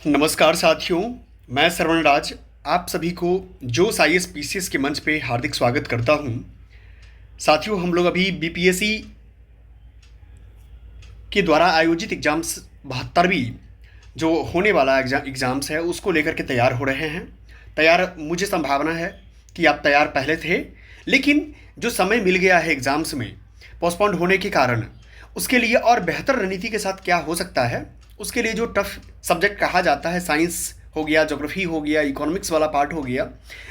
नमस्कार साथियों, मैं श्रवण राज आप सभी को जोश आईएएस पीसीएस के मंच पे हार्दिक स्वागत करता हूं। साथियों, हम लोग अभी बीपीएससी के द्वारा आयोजित एग्ज़ाम्स 72वीं जो होने वाला एग्ज़ाम्स है उसको लेकर के तैयार हो रहे हैं। तैयार मुझे संभावना है कि आप तैयार पहले थे, लेकिन जो समय मिल गया है एग्ज़ाम्स में पोस्टपोन्ड होने के कारण, उसके लिए और बेहतर रणनीति के साथ क्या हो सकता है, उसके लिए जो टफ सब्जेक्ट कहा जाता है, साइंस हो गया, ज्योग्राफी हो गया, इकोनॉमिक्स वाला पार्ट हो गया,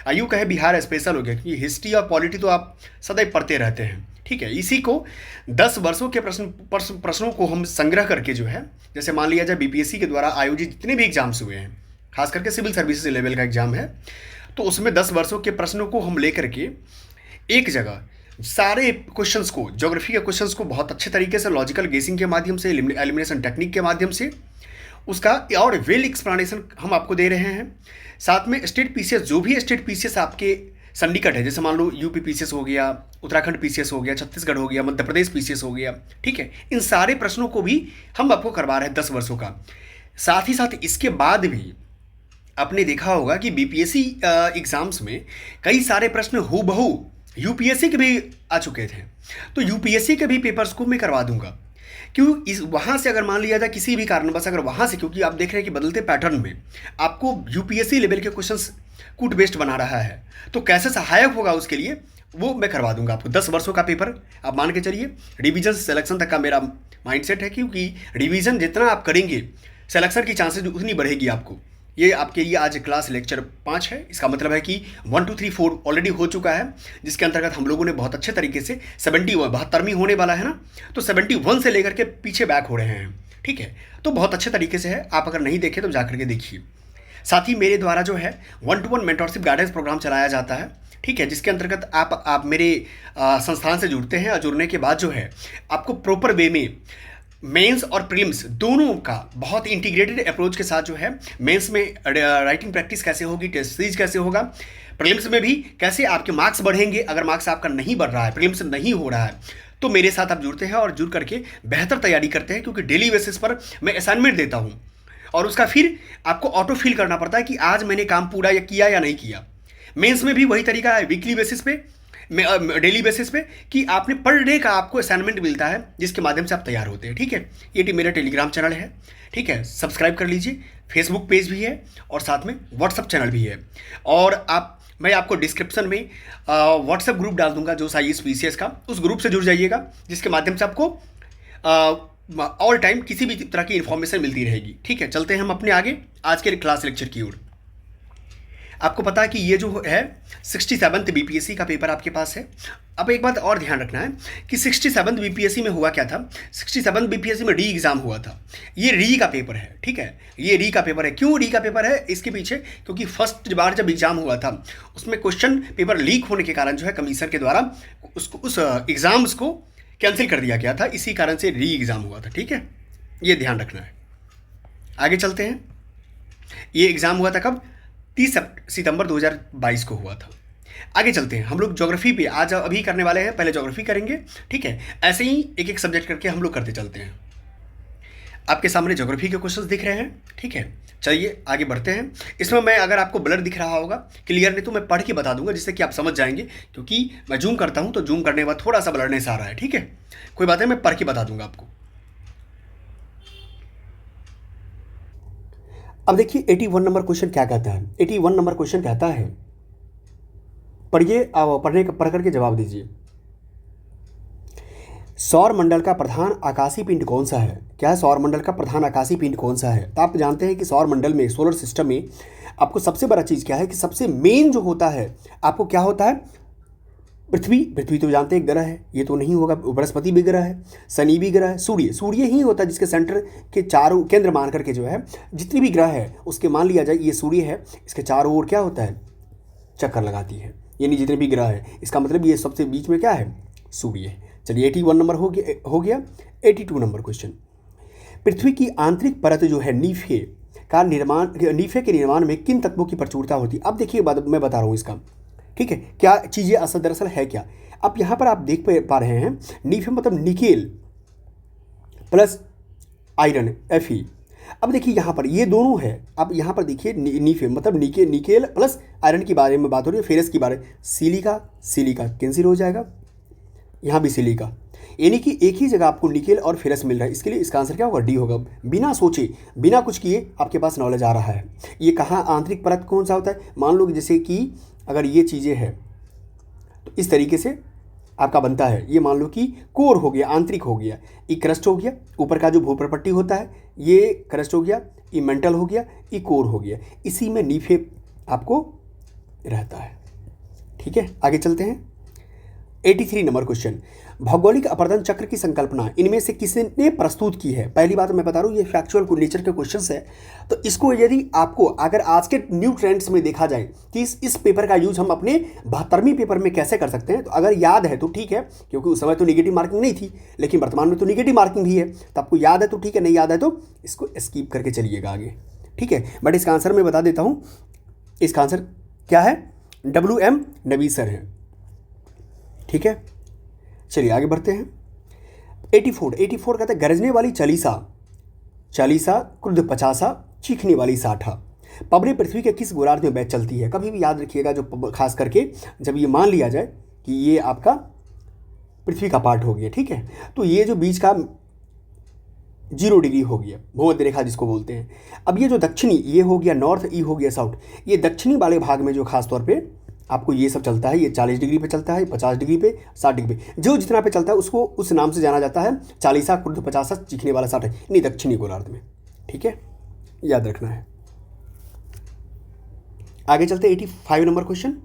यूँ कहे बिहार स्पेशल हो गया, क्योंकि हिस्ट्री और पॉलिटी तो आप सदैव पढ़ते रहते हैं। ठीक है, इसी को 10 वर्षों के प्रश्नों को हम संग्रह करके जो है, जैसे मान लिया जाए बीपीएससी के द्वारा आयोजित जितने भी एग्जाम्स हुए हैं, खास करके सिविल सर्विसेज लेवल का एग्जाम है, तो उसमें 10 वर्षों के प्रश्नों को हम लेकर के एक जगह सारे क्वेश्चंस को, ज्योग्राफी के क्वेश्चंस को बहुत अच्छे तरीके से लॉजिकल गेसिंग के माध्यम से, एलिमिनेशन टेक्निक के माध्यम से उसका और वेल एक्सप्लेनेशन हम आपको दे रहे हैं। साथ में स्टेट पीसीएस, जो भी स्टेट पीसीएस आपके सन्निकट है, जैसे मान लो यूपी पीसीएस हो गया, उत्तराखंड पीसीएस हो गया, छत्तीसगढ़ हो गया, मध्य प्रदेश पीसीएस हो गया, ठीक है, इन सारे प्रश्नों को भी हम आपको करवा रहे हैं 10 वर्षों का। साथ ही साथ इसके बाद भी आपने देखा होगा कि बीपीएससी एग्जाम्स में कई सारे प्रश्न हूबहू यूपीएससी के भी आ चुके थे, तो यूपीएससी के भी पेपर्स को मैं करवा दूंगा। क्यों, इस वहाँ से अगर मान लिया जाए किसी भी कारणवश, अगर वहाँ से, क्योंकि आप देख रहे हैं कि बदलते पैटर्न में आपको यूपीएससी लेवल के क्वेश्चंस कूट बेस्ड बना रहा है, तो कैसे सहायक होगा उसके लिए वो मैं करवा दूंगा आपको। 10 वर्षों का पेपर आप मान के चलिए, रिवीजन से सिलेक्शन तक का मेरा माइंडसेट है, क्योंकि रिवीजन जितना आप करेंगे सिलेक्शन की चांसेस उतनी बढ़ेगी आपको। ये आपके लिए आज क्लास लेक्चर 5 है, इसका मतलब है कि 1 2 3 4 ऑलरेडी हो चुका है, जिसके अंतर्गत हम लोगों ने बहुत अच्छे तरीके से 72वीं होने वाला है ना, तो 71 से लेकर के पीछे बैक हो रहे हैं। ठीक है, तो बहुत अच्छे तरीके से है, आप अगर नहीं देखे तो जाकर के देखिए। साथ ही मेरे द्वारा जो है 1-to-1 मेंटरशिप गाइडेंस प्रोग्राम चलाया जाता है, ठीक है, जिसके अंतर्गत आप मेरे संस्थान से जुड़ते हैं, और जुड़ने के बाद जो है आपको प्रॉपर वे में मेंस और प्रीलिम्स दोनों का बहुत इंटीग्रेटेड अप्रोच के साथ जो है, मेंस में राइटिंग प्रैक्टिस कैसे होगी, टेस्ट सीरीज कैसे होगा, प्रीलिम्स में भी कैसे आपके मार्क्स बढ़ेंगे। अगर मार्क्स आपका नहीं बढ़ रहा है, प्रीलिम्स नहीं हो रहा है, तो मेरे साथ आप जुड़ते हैं और जुड़ करके बेहतर तैयारी करते हैं, क्योंकि डेली बेसिस पर मैं असाइनमेंट देता हूँ और उसका फिर आपको ऑटो फिल करना पड़ता है कि आज मैंने काम पूरा किया या नहीं किया। मेंस में भी वही तरीका है, वीकली बेसिस पे, डेली बेसिस पे, कि आपने पर डे का आपको असाइनमेंट मिलता है, जिसके माध्यम से आप तैयार होते हैं। ठीक है, ये मेरा टेलीग्राम चैनल है, ठीक है, सब्सक्राइब कर लीजिए। फेसबुक पेज भी है और साथ में व्हाट्सअप चैनल भी है, और मैं आपको डिस्क्रिप्शन में व्हाट्सएप ग्रुप डाल दूंगा जो आईएएस पीसीएस का, उस ग्रुप से जुड़ जाइएगा, जिसके माध्यम से आपको ऑल टाइम किसी भी तरह की इंफॉर्मेशन मिलती रहेगी। ठीक है, चलते हैं हम अपने आगे आज के क्लास लेक्चर की ओर। आपको पता है कि ये जो है 67th बीपीएससी का पेपर आपके पास है। अब एक बात और ध्यान रखना है कि 67th बीपीएससी में हुआ क्या था, 67th बीपीएससी में री एग्ज़ाम हुआ था, ये री का पेपर है। ठीक है, ये री का पेपर है। क्यों री का पेपर है इसके पीछे, क्योंकि फर्स्ट बार जब एग्ज़ाम हुआ था उसमें क्वेश्चन पेपर लीक होने के कारण जो है कमीशन के द्वारा उस एग्ज़ाम्स को कैंसिल कर दिया गया था, इसी कारण से री एग्ज़ाम हुआ था। ठीक है, ये ध्यान रखना है। आगे चलते हैं। ये एग्ज़ाम हुआ था कब, 30 सितंबर 2022 को हुआ था। आगे चलते हैं, हम लोग ज्योग्राफी पे आज अभी करने वाले हैं, पहले ज्योग्राफी करेंगे। ठीक है, ऐसे ही एक एक सब्जेक्ट करके हम लोग करते चलते हैं। आपके सामने ज्योग्राफी के क्वेश्चंस दिख रहे हैं। ठीक है, चलिए आगे बढ़ते हैं। इसमें मैं, अगर आपको ब्लर दिख रहा होगा क्लियर नहीं, तो मैं पढ़ के बता दूंगा, जिससे कि आप समझ जाएंगे, क्योंकि मैं जूम करता हूं तो जूम करने के बाद थोड़ा सा ब्लरनेस आ रहा है। ठीक है, कोई बात है, मैं पढ़ के बता दूंगा आपको। अब देखिए 81 नंबर क्वेश्चन क्या कहता है। 81 नंबर क्वेश्चन कहता है, पढ़िए, पढ़ करके जवाब दीजिए। सौर मंडल का प्रधान आकाशीय पिंड कौन सा है? क्या है, सौर मंडल का प्रधान आकाशीय पिंड कौन सा है? तो आप जानते हैं कि सौर मंडल में, सोलर सिस्टम में आपको सबसे बड़ा चीज़ क्या है, कि सबसे मेन जो होता है आपको क्या होता है, पृथ्वी तो जानते हैं ग्रह है, ये तो नहीं होगा, बृहस्पति भी ग्रह है, शनि भी ग्रह है, सूर्य ही होता है, जिसके सेंटर के चारों केंद्र मान करके जो है जितनी भी ग्रह है उसके मान लिया जाए ये सूर्य है, इसके चारों ओर क्या होता है, चक्कर लगाती है, यानी जितने भी ग्रह है, इसका मतलब ये सबसे बीच में क्या है, सूर्य है। चलिए 81 नंबर हो गया। 82 नंबर क्वेश्चन, पृथ्वी की आंतरिक परत जो है नीफे के निर्माण में किन तत्वों की प्रचुरता होती है? अब देखिए मैं बता रहा हूँ इसका। ठीक है, क्या चीज़ें असल दरअसल है क्या। अब यहाँ पर आप देख पा रहे हैं, नीफे मतलब निकेल प्लस आयरन Fe, अब देखिए यहाँ पर ये दोनों है, अब यहाँ पर देखिए नीफे मतलब निकेल प्लस आयरन की बारे में बात हो रही है, फेरस की बारे में, सिलिका सिलिका कैंसिल हो जाएगा, यहाँ भी सिलिका, यानी कि एक ही जगह आपको निकेल और फेरस मिल रहा है। इसके लिए इसका आंसर क्या होगा, डी होगा। बिना सोचे बिना कुछ किए आपके पास नॉलेज आ रहा है। ये कहाँ आंतरिक परत कौन सा होता है, मान लो कि जैसे कि अगर ये चीज़ें हैं तो इस तरीके से आपका बनता है, ये मान लो कि कोर हो गया, आंतरिक हो गया, ये क्रस्ट हो गया, ऊपर का जो भूपर पट्टी होता है ये क्रस्ट हो गया, ये मेंटल हो गया, ये कोर हो गया, इसी में नीफे आपको रहता है। ठीक है, आगे चलते हैं। 83 नंबर क्वेश्चन, भौगोलिक अपरदन चक्र की संकल्पना इनमें से किसने प्रस्तुत की है। पहली बात मैं बता रहा हूँ ये फैक्चुअल नेचर के क्वेश्चंस है, तो इसको यदि आपको अगर आज के न्यू ट्रेंड्स में देखा जाए कि इस पेपर का यूज हम अपने 72वें पेपर में कैसे कर सकते हैं, तो अगर याद है तो ठीक है, क्योंकि उस समय तो निगेटिव मार्किंग नहीं थी, लेकिन वर्तमान में तो निगेटिव मार्किंग भी है, तो आपको याद है तो ठीक है, नहीं याद है तो इसको स्किप करके चलिएगा आगे। ठीक है, बट इसका आंसर मैं बता देता हूँ, इसका आंसर क्या है, WM नवीसर है। ठीक है, चलिए आगे बढ़ते हैं। 84 कहते हैं, गरजने वाली चालीसा चालीसा, क्रुद्ध पचासा, चीखने वाली साठा, पबरे पृथ्वी के किस गोलार्ध में बैच चलती है। कभी भी याद रखिएगा, जो खास करके जब ये मान लिया जाए कि ये आपका पृथ्वी का पार्ट हो गया, ठीक है, तो ये जो बीच का 0 डिग्री हो गया, भूमध्य रेखा जिसको बोलते हैं। अब ये जो दक्षिणी, ये हो गया नॉर्थ, ई हो गया साउथ, ये दक्षिणी वाले भाग में जो खास तौर पे आपको ये सब चलता है, ये 40 डिग्री पे चलता है, 50 डिग्री पे, 60 डिग्री पे, जो जितना पे चलता है उसको उस नाम से जाना जाता है, चालीसा, क्रुद्ध पचासा, चीखने वाला 60, यानी दक्षिणी गोलार्ध में। ठीक है, याद रखना है। आगे चलते 85 नंबर क्वेश्चन,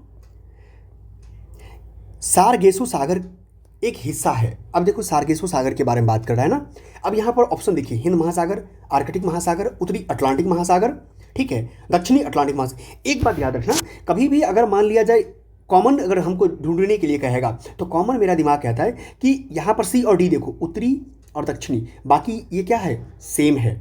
सारगेसो सागर एक हिस्सा है। अब देखो सारगेसो सागर के बारे में बात कर रहा है ना, अब यहाँ पर ऑप्शन देखिए, हिंद महासागर, आर्कटिक महासागर, उत्तरी अटलांटिक महासागर, ठीक है, दक्षिणी अटलांटिक महासागर। एक बात याद रखना, कभी भी अगर मान लिया जाए कॉमन अगर हमको ढूंढने के लिए कहेगा, तो कॉमन मेरा दिमाग कहता है कि यहाँ पर सी और डी देखो, उत्तरी और दक्षिणी, बाकी ये क्या है, सेम है,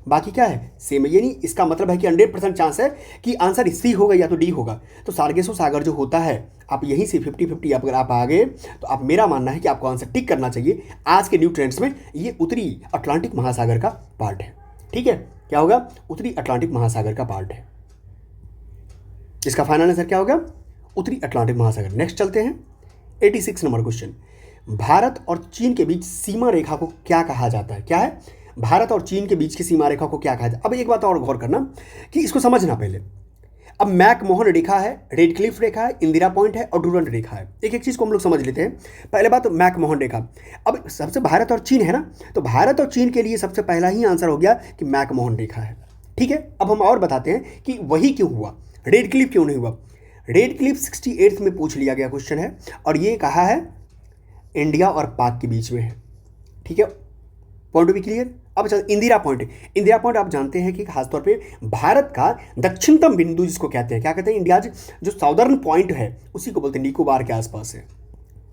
बाकी क्या है, सेम है, यानी इसका मतलब है कि 100% चांस है कि आंसर सी होगा या तो डी होगा। तो सारगेसो सागर जो होता है, आप यहीं से 50-50 अगर आप आ गए, तो आप, मेरा मानना है कि आपको आंसर टिक करना चाहिए। आज के न्यू ट्रेंड्स में ये उत्तरी अटलांटिक महासागर का पार्ट है। ठीक है, क्या होगा, उत्तरी अटलांटिक महासागर का पार्ट है। इसका फाइनल आंसर क्या होगा, उत्तरी अटलांटिक महासागर। नेक्स्ट चलते हैं 86 नंबर क्वेश्चन, भारत और चीन के बीच सीमा रेखा को क्या कहा जाता है। क्या है, भारत और चीन के बीच की सीमा रेखा को क्या कहा जाता है। अब एक बात और गौर करना कि इसको समझना पहले। अब मैकमोहन रेखा है, रेड क्लिफ रेखा है, इंदिरा पॉइंट है और डूरंड रेखा है। एक एक चीज़ को हम लोग समझ लेते हैं। पहले बात मैकमोहन रेखा, अब सबसे भारत और चीन है ना, तो भारत और चीन के लिए सबसे पहला ही आंसर हो गया कि मैकमोहन रेखा है। ठीक है, अब हम और बताते हैं कि वही क्यों हुआ, रेड क्लिफ क्यों नहीं हुआ। रेड क्लिफ 68 में पूछ लिया गया क्वेश्चन है, और ये कहा है इंडिया और पाक के बीच में है। ठीक है, पॉइंट भी क्लियर। अब चल इंदिरा पॉइंट, इंदिरा पॉइंट आप जानते हैं कि खासतौर पे भारत का दक्षिणतम बिंदु जिसको कहते हैं, क्या कहते हैं, इंडिया जो साउदर्न पॉइंट है उसी को बोलते हैं, निकोबार के आसपास है,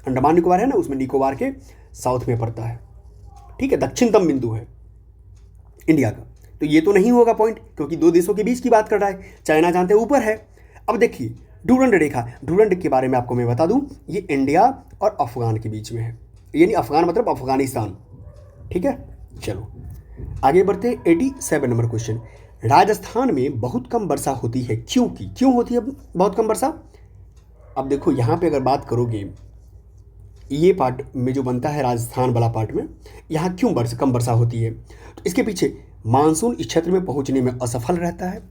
अंडमान निकोबार है ना, उसमें निकोबार के साउथ में पड़ता है। ठीक है, दक्षिणतम बिंदु है इंडिया का। तो ये तो नहीं होगा पॉइंट, क्योंकि दो देशों के बीच की बात कर रहा है, चाइना जानते हैं ऊपर है। अब देखिए डूरंड रेखा, डूरंड के बारे में आपको मैं बता दूं, ये इंडिया और अफगान के बीच में है, यानी अफगान मतलब अफगानिस्तान। ठीक है, चलो आगे बढ़ते हैं 87 नंबर क्वेश्चन, राजस्थान में बहुत कम वर्षा होती है, क्यों होती है बहुत कम वर्षा। अब देखो यहाँ पे अगर बात करोगे, ये पार्ट में जो बनता है राजस्थान वाला पार्ट में, यहाँ क्यों कम वर्षा होती है, तो इसके पीछे मानसून इस क्षेत्र में पहुँचने में असफल रहता है,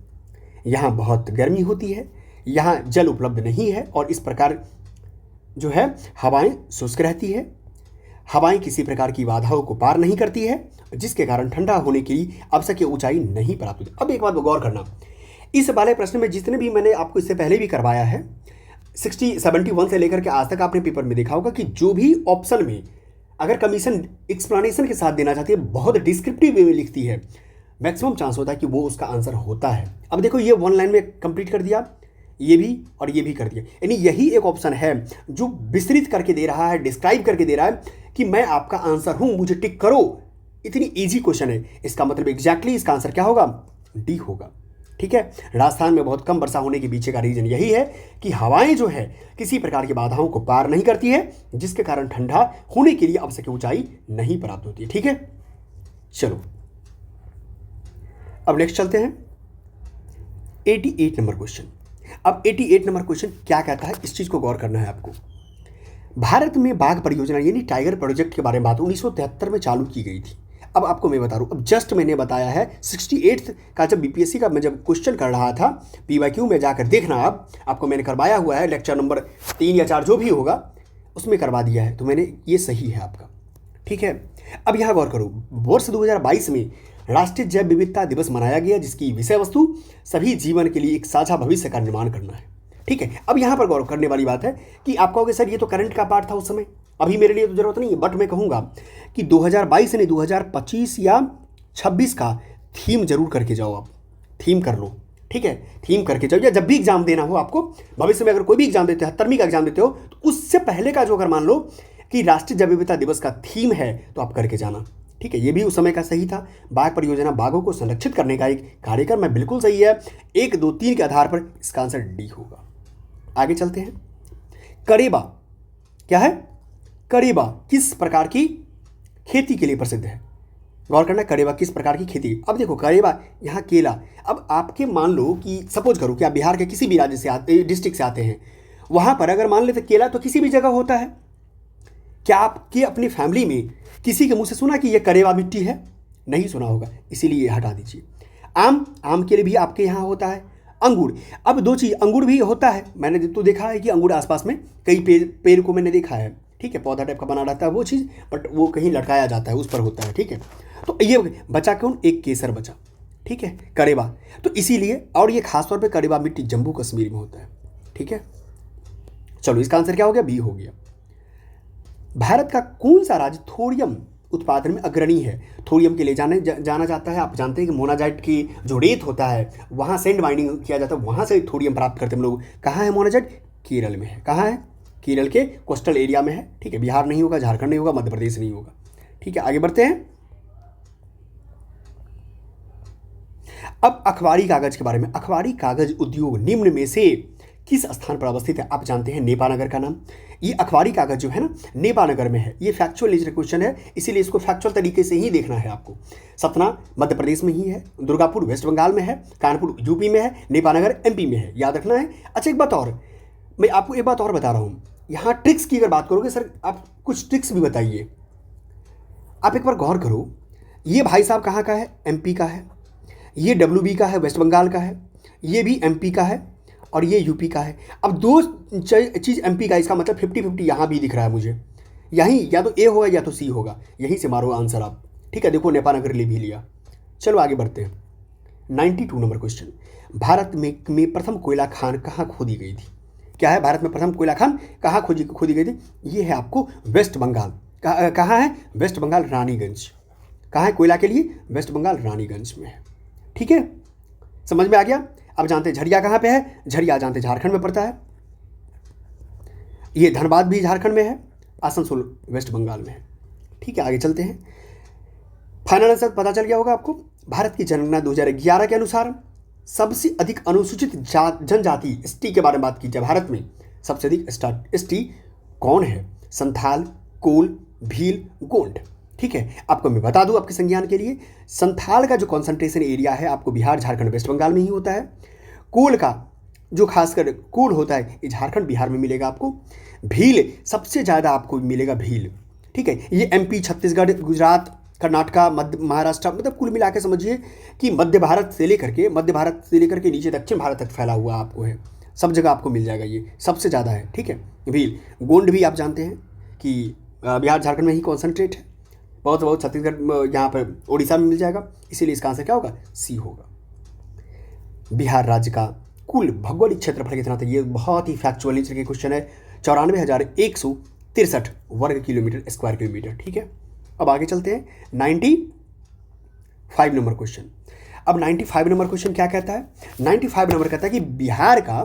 यहाँ बहुत गर्मी होती है, यहाँ जल उपलब्ध नहीं है, और इस प्रकार जो है हवाएं शुष्क रहती है, हवाएं किसी प्रकार की बाधाओं को पार नहीं करती है, जिसके कारण ठंडा होने की आवश्यक ऊंचाई नहीं प्राप्त होती। अब एक बात गौर करना, इस वाले प्रश्न में जितने भी मैंने आपको इससे पहले भी करवाया है, 71 से लेकर के आज तक आपने पेपर में देखा होगा कि जो भी ऑप्शन में अगर कमीशन एक्सप्लेनेशन के साथ देना चाहती है, बहुत डिस्क्रिप्टिव वे में लिखती है, मैक्सिमम चांस होता है कि वो उसका आंसर होता है। अब देखो ये 1 लाइन में कंप्लीट कर दिया, ये भी और ये भी कर दिया, यानी यही एक ऑप्शन है जो विस्तृत करके दे रहा है, डिस्क्राइब करके दे रहा है कि मैं आपका आंसर हूं, मुझे टिक करो। इतनी इजी क्वेश्चन है, इसका मतलब एग्जैक्टली इसका आंसर क्या होगा, डी होगा। ठीक है, राजस्थान में बहुत कम वर्षा होने के पीछे का रीजन यही है कि हवाएं जो है किसी प्रकार की बाधाओं को पार नहीं करती है, जिसके कारण ठंडा होने के लिए आवश्यक ऊंचाई नहीं प्राप्त होती है। ठीक है, चलो अब नेक्स्ट चलते हैं 88 नंबर क्वेश्चन। अब 88 नंबर क्वेश्चन क्या कहता है, इस चीज़ को गौर करना है आपको। भारत में बाघ परियोजना यानी टाइगर प्रोजेक्ट के बारे में बात 1973 में चालू की गई थी। अब आपको मैं बता रहा हूँ, अब जस्ट मैंने बताया है 68th का जब बीपीएससी का मैं जब क्वेश्चन कर रहा था पीवाईक्यू में जाकर देखना, आप आपको मैंने करवाया हुआ है लेक्चर नंबर 3 या 4 जो भी होगा उसमें करवा दिया है, तो मैंने ये सही है आपका, ठीक है। अब यहाँ गौर करो, वर्ष 2022 में राष्ट्रीय जैव विविधता दिवस मनाया गया, जिसकी विषय वस्तु सभी जीवन के लिए एक साझा भविष्य का निर्माण करना है, ठीक है। अब यहाँ पर गौर करने वाली बात है कि आप कहोगे सर ये तो करंट का पार्ट था उस समय, अभी मेरे लिए तो जरूरत नहीं है, बट मैं कहूँगा कि 2022 नहीं 2025 या 26 का थीम जरूर करके जाओ, आप थीम कर लो, ठीक है। थीम करके जाओ, या जब भी एग्जाम देना हो आपको भविष्य में, अगर कोई भी एग्जाम देते हो 70वीं का एग्जाम देते हो तो उससे पहले का जो अगर मान लो कि राष्ट्रीय जैव विविधता दिवस का थीम है तो आप करके जाना, ठीक है। ये भी उस समय का सही था। बाघ परियोजना बाघों को संरक्षित करने का एक कार्यक्रम है, बिल्कुल सही है। 1, 2, 3 के आधार पर इसका आंसर डी होगा। आगे चलते हैं, करेबा क्या है, करेबा किस प्रकार की खेती के लिए प्रसिद्ध है, गौर करना, करेबा किस प्रकार की खेती। अब देखो करेबा यहाँ केला, अब आपके मान लो कि सपोज करो कि आप बिहार के किसी भी राज्य से आते, डिस्ट्रिक्ट से आते हैं, वहाँ पर अगर मान लेते केला तो किसी भी जगह होता है, क्या आपकी अपनी फैमिली में किसी के मुंह से सुना कि ये करेबा मिट्टी है, नहीं सुना होगा, इसीलिए हटा दीजिए। आम, आम के लिए भी आपके यहाँ होता है। अंगूर, अब दो चीज़, अंगूर भी होता है, मैंने तो देखा है कि अंगूर आसपास में कई पेड़ को मैंने देखा है, ठीक है, पौधा टाइप का बना रहता है वो चीज़, बट वो कहीं लटकाया जाता है, उस पर होता है, ठीक है। तो ये बचा कौन, एक केसर बचा, ठीक है, करेबा, तो इसीलिए, और ये खासतौर पे करेबा मिट्टी जम्मू कश्मीर में होता है, ठीक है। चलो इसका आंसर क्या हो गया, बी हो गया। भारत का कौन सा राज्य थोरियम उत्पादन में अग्रणी है, थोरियम के लिए जाना जाता है। आप जानते हैं कि मोनाजाइट की जो रेत होता है वहाँ सैंड माइनिंग किया जाता है, वहाँ से थोरियम प्राप्त करते हैं हम लोग। कहाँ है मोनाजाइट, केरल में है, कहाँ है, केरल के कोस्टल एरिया में है, ठीक है। बिहार नहीं होगा, झारखंड नहीं होगा, मध्य प्रदेश नहीं होगा, ठीक है। आगे बढ़ते हैं, अब अखबारी कागज के बारे में। अखबारी कागज उद्योग निम्न में से किस स्थान पर अवस्थित है, आप जानते हैं नेपानगर का नाम। ये अखबारी कागज जो है ना नेपानगर में है, ये फैक्चुअल नेचर क्वेश्चन है, इसीलिए इसको फैक्चुअल तरीके से ही देखना है आपको। सतना मध्य प्रदेश में ही है, दुर्गापुर वेस्ट बंगाल में है, कानपुर यूपी में है, नेपानगर एमपी में है, याद रखना है। अच्छा एक बात और, मैं आपको एक बात और बता रहा हूँ, यहाँ ट्रिक्स की अगर बात करोगे सर आप कुछ ट्रिक्स भी बताइए। आप एक बार गौर करो, ये भाई साहब कहाँ का है, एमपी का है, ये WB का है, वेस्ट बंगाल का है, ये भी एमपी का है, और ये यूपी का है। अब दो चीज़ एमपी का, इसका मतलब 50-50 यहाँ भी दिख रहा है मुझे, यहीं या तो ए होगा या तो सी होगा, यहीं से मारो आंसर आप, ठीक है। देखो नेपानगर ले भी लिया। चलो आगे बढ़ते हैं, 92 नंबर क्वेश्चन। भारत में प्रथम कोयला खान कहाँ खोदी गई थी, क्या है, भारत में प्रथम कोयला खान कहाँ खोदी गई थी, ये है आपको वेस्ट बंगाल। कहाँ है, वेस्ट बंगाल रानीगंज। कहाँ है कोयला के लिए, वेस्ट बंगाल रानीगंज में है, ठीक है, समझ में आ गया। अब जानते हैं झरिया कहाँ पे है, झरिया जानते हैं झारखंड में पड़ता है, ये धनबाद भी झारखंड में है, आसनसोल वेस्ट बंगाल में है, ठीक है। आगे चलते हैं, फाइनल आंसर पता चल गया होगा आपको। भारत की जनगणना 2011 के अनुसार सबसे अधिक अनुसूचित जनजाति ST के बारे में बात की जाए, भारत में सबसे अधिक ST कौन है, संथाल, कोल, भील, गोंड, ठीक है। आपको मैं बता दूं आपके संज्ञान के लिए, संथाल का जो कॉन्सेंट्रेशन एरिया है आपको बिहार झारखंड वेस्ट बंगाल में ही होता है। कोल का जो खासकर कोल होता है ये झारखंड बिहार में मिलेगा आपको। भील सबसे ज़्यादा आपको मिलेगा भील, ठीक है, ये MP छत्तीसगढ़ गुजरात कर्नाटका मध्य महाराष्ट्र, मतलब कुल मिला के समझिए कि मध्य भारत से लेकर के नीचे दक्षिण भारत तक फैला हुआ आपको है, सब जगह आपको मिल जाएगा, ये सबसे ज़्यादा है, ठीक है। भील, गोंड भी आप जानते हैं कि बिहार झारखंड में ही कॉन्सेंट्रेट है, बहुत छत्तीसगढ़ यहाँ पर उड़ीसा में मिल जाएगा, इसीलिए इसका आंसर क्या होगा, सी होगा। बिहार राज्य का कुल भौगोलिक क्षेत्रफल कितना था, ये बहुत ही फैक्चुअल नेचर के क्वेश्चन है, 94,163 वर्ग किलोमीटर स्क्वायर किलोमीटर, ठीक है। अब आगे चलते हैं 95 नंबर क्वेश्चन। अब 95 नंबर क्वेश्चन क्या कहता है, 95 नंबर कहता है कि बिहार का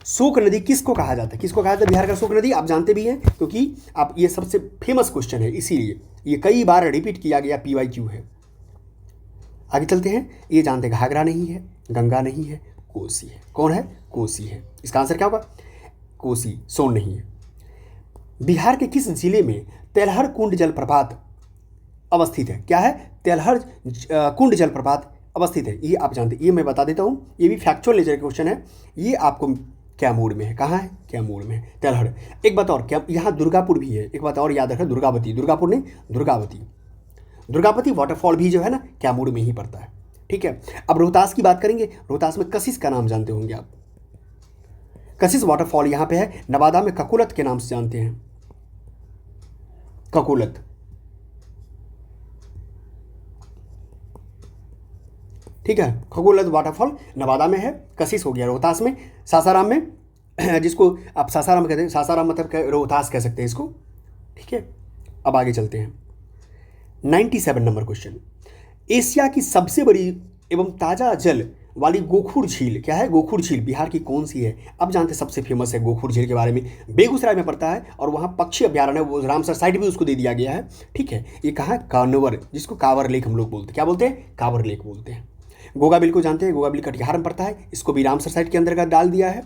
शोक नदी किसको कहा जाता है, किसको कहा जाता है बिहार का शोक नदी, आप जानते भी हैं क्योंकि आप ये सबसे फेमस क्वेश्चन है, इसीलिए ये कई बार रिपीट किया गया, PYQ है। आगे चलते हैं, ये जानते हैं घाघरा नहीं है, गंगा नहीं है, कोसी है, कौन है, कोसी है, इसका आंसर क्या होगा, कोसी, सोन नहीं है। बिहार के किस जिले में तेलहर कुंड जलप्रपात अवस्थित है, क्या है, तेलहर कुंड जलप्रपात अवस्थित है, ये आप जानते हैं, ये मैं बता देता हूँ, ये भी फैक्चुअल नेचर का क्वेश्चन है। ये आपको क्या मूड में है, कहाँ है, क्या मूड में है, तेलहड़। एक बात और, क्या यहाँ दुर्गापुर भी है, एक बात और याद रखना, दुर्गावती, दुर्गापुर नहीं दुर्गावती, दुर्गावती वाटरफॉल भी जो है ना कैमूर में ही पड़ता है, ठीक है। अब रोहतास की बात करेंगे, रोहतास में कशिश का नाम जानते होंगे आप, कशिश वाटरफॉल यहाँ पे है। नवादा में ककुलत के नाम से जानते हैं, ककुलत, ठीक है। खगोलत वाटरफॉल नवादा में है, कशिश हो गया रोहतास में, सासाराम में जिसको आप सासाराम कहते हैं, सासाराम मतलब रोहतास कह सकते हैं इसको, ठीक है। अब आगे चलते हैं, 97 नंबर क्वेश्चन, एशिया की सबसे बड़ी एवं ताज़ा जल वाली गोखुर झील क्या है, गोखुर झील बिहार की कौन सी है। अब जानते हैं सबसे फेमस है गोखुर झील के बारे में, बेगूसराय में पड़ता है और वहाँ पक्षी अभ्यारण्य, वो रामसर साइट भी उसको दे दिया गया है, ठीक है। ये कहाँ है, कानवर, जिसको कांवर लेक हम लोग बोलते हैं, क्या बोलते हैं, कांवर लेक बोलते हैं। गोगाबिल को जानते हैं, गोगाबिल कटिहार में पड़ता है, इसको भी रामसर साइट के अंतर्गत डाल दिया है,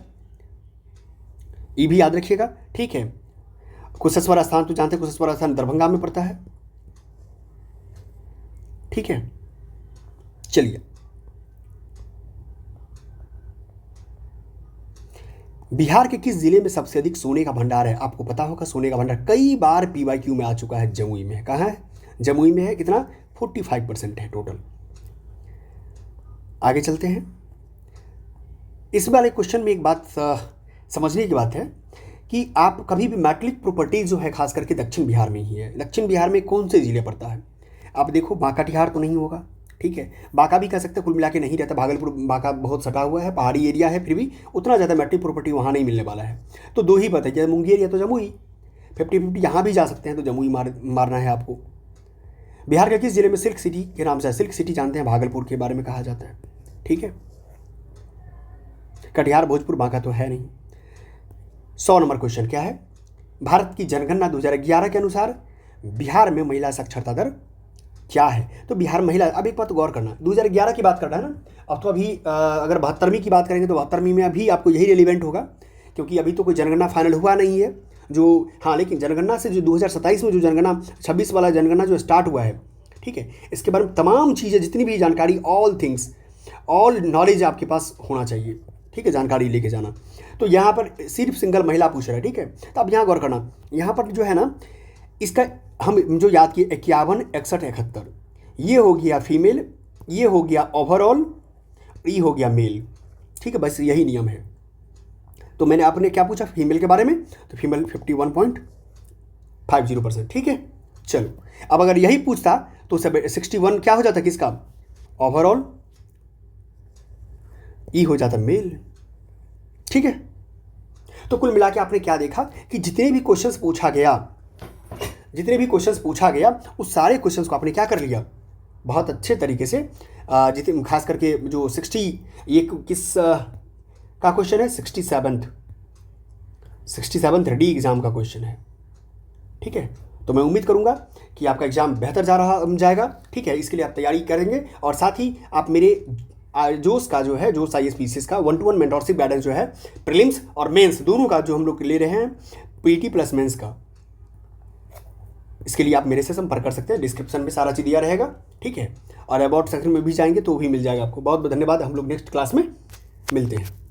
ये भी याद रखिएगा, ठीक है। कुशेश्वर स्थान तो जानते हैं, कुशेश्वर स्थान दरभंगा में पड़ता है, ठीक है। चलिए, बिहार के किस जिले में सबसे अधिक सोने का भंडार है। आपको पता होगा सोने का भंडार कई बार पीवाईक्यू में आ चुका है, जमुई में है। कहाँ है, जमुई में है, कितना, 45% है टोटल। आगे चलते हैं, इस वाले क्वेश्चन में एक बात समझने की बात है कि आप कभी भी मैटलिक प्रॉपर्टीज जो है खास करके दक्षिण बिहार में ही है। दक्षिण बिहार में कौन से जिले पड़ता है, आप देखो, बांका कटिहार तो नहीं होगा, ठीक है। बांका भी कह सकते हैं, कुल मिला के नहीं रहता, भागलपुर बांका बहुत सटा हुआ है, पहाड़ी एरिया है, फिर भी उतना ज़्यादा मैट्रिक प्रॉपर्टी वहाँ नहीं मिलने वाला है। तो दो ही बात है, जैसे मुंगेर या तो जमुई, 50-50 यहाँ भी जा सकते हैं, तो जमुई मारना है आपको। बिहार के किस जिले में सिल्क सिटी के नाम से, सिल्क सिटी जानते हैं, भागलपुर के बारे में कहा जाता है, ठीक है। कटिहार, भोजपुर, बांका तो है नहीं। 100 नंबर क्वेश्चन क्या है, भारत की जनगणना 2011 के अनुसार बिहार में महिला साक्षरता दर क्या है। तो बिहार महिला, अब एक बात गौर करना, 2011 की बात कर रहा है ना, अब तो अभी अगर 72वीं की बात करेंगे तो 72वीं में अभी आपको यही रिलेवेंट होगा, क्योंकि अभी तो कोई जनगणना फाइनल हुआ नहीं है जो, हाँ, लेकिन जनगणना से जो 2027 में जो जनगणना 26 वाला जनगणना जो स्टार्ट हुआ है, ठीक है, इसके बारे में तमाम चीज़ें, जितनी भी जानकारी, ऑल थिंग्स, ऑल नॉलेज आपके पास होना चाहिए, ठीक है, जानकारी लेके जाना। तो यहाँ पर सिर्फ सिंगल महिला पूछ रहा है, ठीक है। तो अब यहाँ गौर करना, यहाँ पर जो है ना, इसका हम जो याद किए 51, 61, 71, ये हो गया फीमेल, ये हो गया ओवरऑल, ये हो गया मेल, ठीक है, बस यही नियम है। तो मैंने आपने क्या पूछा फीमेल के बारे में, तो फीमेल 51.50%, ठीक है। चलो, अब अगर यही पूछता तो 61 क्या हो जाता, किसका, ओवरऑल, ई हो जाता मेल, ठीक है। तो कुल मिला के आपने क्या देखा कि जितने भी क्वेश्चंस पूछा गया उस सारे क्वेश्चंस को आपने क्या कर लिया, बहुत अच्छे तरीके से, जितने खास करके जो 60, ये किस का क्वेश्चन है, 67th डी एग्ज़ाम का क्वेश्चन है, ठीक है। तो मैं उम्मीद करूंगा कि आपका एग्ज़ाम बेहतर जाएगा, ठीक है। इसके लिए आप तैयारी करेंगे और साथ ही आप मेरे जोश का जो है, जोश ISPCS का 1-to-1 मेंटरशिप गाइडेंस जो है, प्रीलिम्स और मेंस दोनों का जो हम लोग ले रहे हैं, पीटी प्लस मेंस का, इसके लिए आप मेरे से संपर्क कर सकते हैं, डिस्क्रिप्शन में सारा चीज़ दिया रहेगा, ठीक है। और अबाउट सेक्शन में भी जाएंगे तो भी मिल जाएगा आपको। बहुत बहुत धन्यवाद, हम लोग नेक्स्ट क्लास में मिलते हैं।